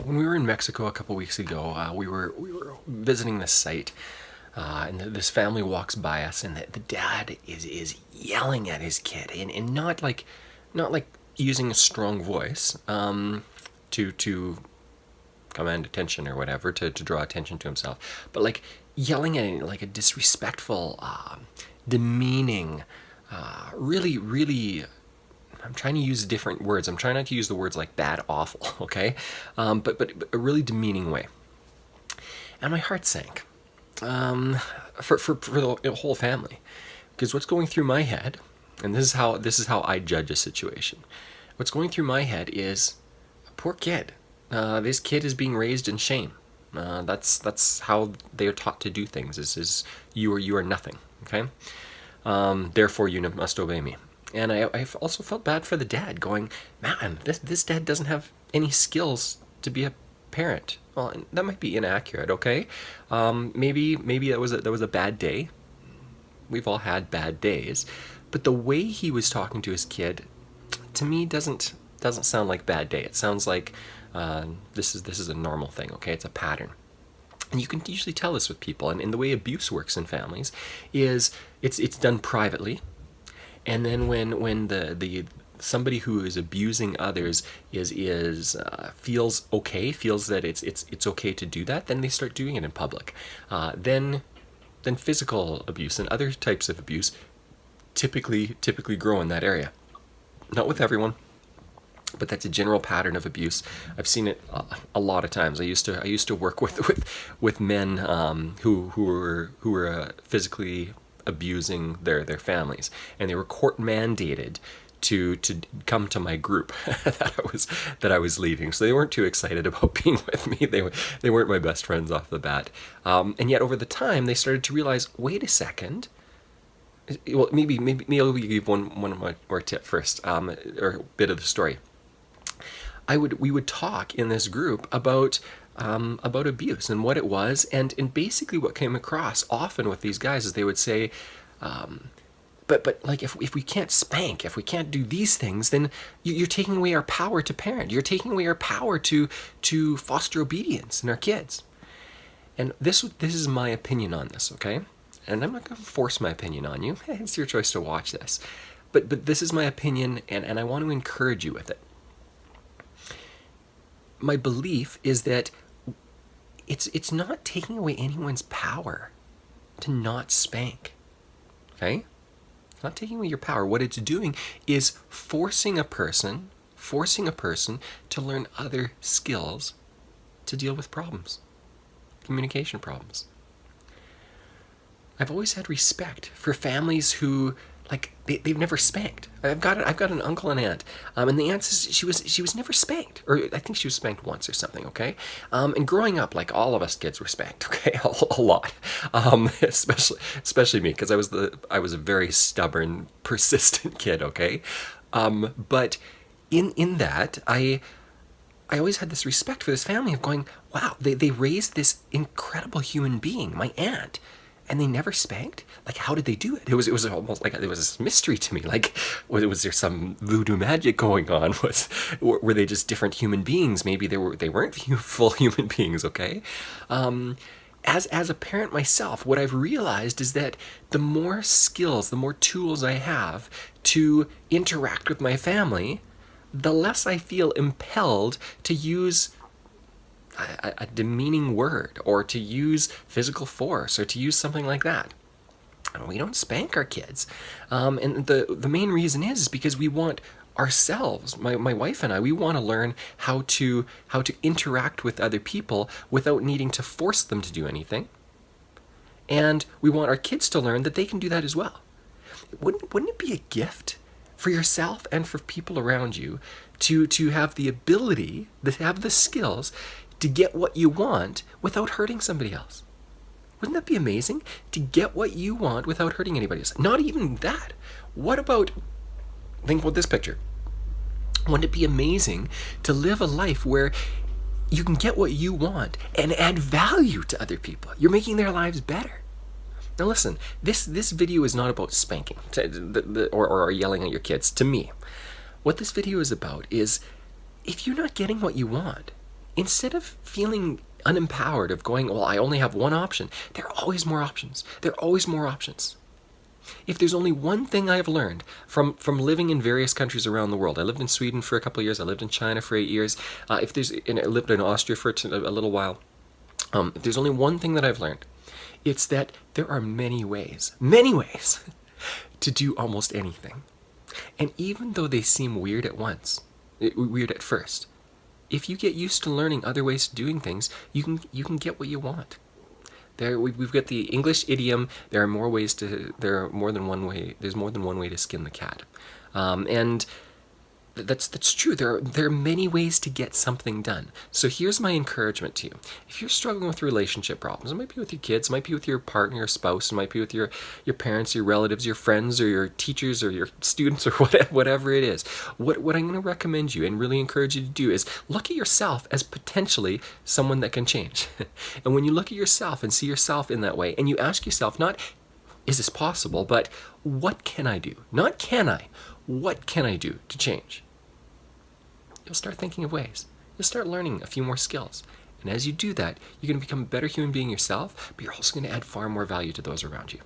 When we were in Mexico a couple weeks ago, we were visiting this site, and this family walks by us, and the dad is yelling at his kid, and not like using a strong voice to command attention or whatever, to draw attention to himself, but like yelling at it like a disrespectful, demeaning, really. I'm trying to use different words. I'm trying not to use the words like bad, awful, okay? But a really demeaning way. And my heart sank for the whole family, because what's going through my head, and this is how I judge a situation. What's going through my head is, poor kid. This kid is being raised in shame. That's how they are taught to do things. Is you are nothing. Okay. Therefore, you must obey me. And I also felt bad for the dad, going, man, this dad doesn't have any skills to be a parent. Well, that might be inaccurate, okay? Maybe that was a bad day. We've all had bad days, but the way he was talking to his kid, to me, doesn't sound like bad day. It sounds like this is a normal thing, okay? It's a pattern. And you can usually tell this with people. And the way abuse works in families is it's done privately. And then when the somebody who is abusing others is feels that it's okay to do that, then they start doing it in public. Then physical abuse and other types of abuse typically grow in that area. Not with everyone, but that's a general pattern of abuse. I've seen it a lot of times. I used to work with men who were physically abusing their families, and they were court mandated to come to my group that I was leading. So they weren't too excited about being with me. They weren't my best friends off the bat. And yet over the time they started to realize, wait a second. Well, maybe I'll give one more tip first, or a bit of the story. We would talk in this group about abuse and what it was, and basically what came across often with these guys is they would say, but like if we can't spank, if we can't do these things, then you're taking away our power to parent. You're taking away our power to foster obedience in our kids. And this is my opinion on this, okay? And I'm not going to force my opinion on you. It's your choice to watch this. But this is my opinion, and I want to encourage you with it. My belief is that it's not taking away anyone's power to not spank. Okay? It's not taking away your power. What it's doing is forcing a person to learn other skills to deal with problems, communication problems. I've always had respect for families who, like, they've never spanked. I've got an uncle and aunt, and the aunt says she was never spanked, or I think she was spanked once or something. Okay, and growing up, like all of us kids were spanked. Okay, a lot, especially me, because I was a very stubborn, persistent kid. Okay, but in that I always had this respect for this family of going, wow, they raised this incredible human being, my aunt. And they never spanked? Like, how did they do it? It was almost like it was this mystery to me. Like, was there some voodoo magic going on? Were they just different human beings? Maybe they weren't full human beings. Okay. As a parent myself, what I've realized is that the more skills, the more tools I have to interact with my family, the less I feel impelled to use a demeaning word, or to use physical force, or to use something like that. We don't spank our kids, and the main reason is because we want ourselves, my wife and I, we want to learn how to interact with other people without needing to force them to do anything, and we want our kids to learn that they can do that as well. Wouldn't it be a gift for yourself and for people around you to have the ability, to have the skills to get what you want without hurting somebody else? Wouldn't that be amazing? To get what you want without hurting anybody else. Not even that. What about, think about this picture. Wouldn't it be amazing to live a life where you can get what you want and add value to other people? You're making their lives better. Now listen, this video is not about spanking or yelling at your kids. To me, what this video is about is, if you're not getting what you want, instead of feeling unempowered, of going, well, I only have one option, there are always more options. There are always more options. If there's only one thing I've learned from living in various countries around the world, I lived in Sweden for a couple of years, I lived in China for 8 years, I lived in Austria for a little while. If there's only one thing that I've learned, it's that there are many ways to do almost anything. And even though they seem weird at first, if you get used to learning other ways of doing things, you can get what you want. We've got the English idiom, there are more than one way to skin the cat. And that's true. There are many ways to get something done. So here's my encouragement to you. If you're struggling with relationship problems, it might be with your kids, it might be with your partner, your spouse, it might be with your parents, your relatives, your friends, or your teachers, or your students, or whatever it is. What I'm going to recommend you and really encourage you to do is look at yourself as potentially someone that can change. And when you look at yourself and see yourself in that way, and you ask yourself, not, is this possible, but what can I do? Not can I. What can I do to change? You'll start thinking of ways. You'll start learning a few more skills. And as you do that, you're going to become a better human being yourself, but you're also going to add far more value to those around you.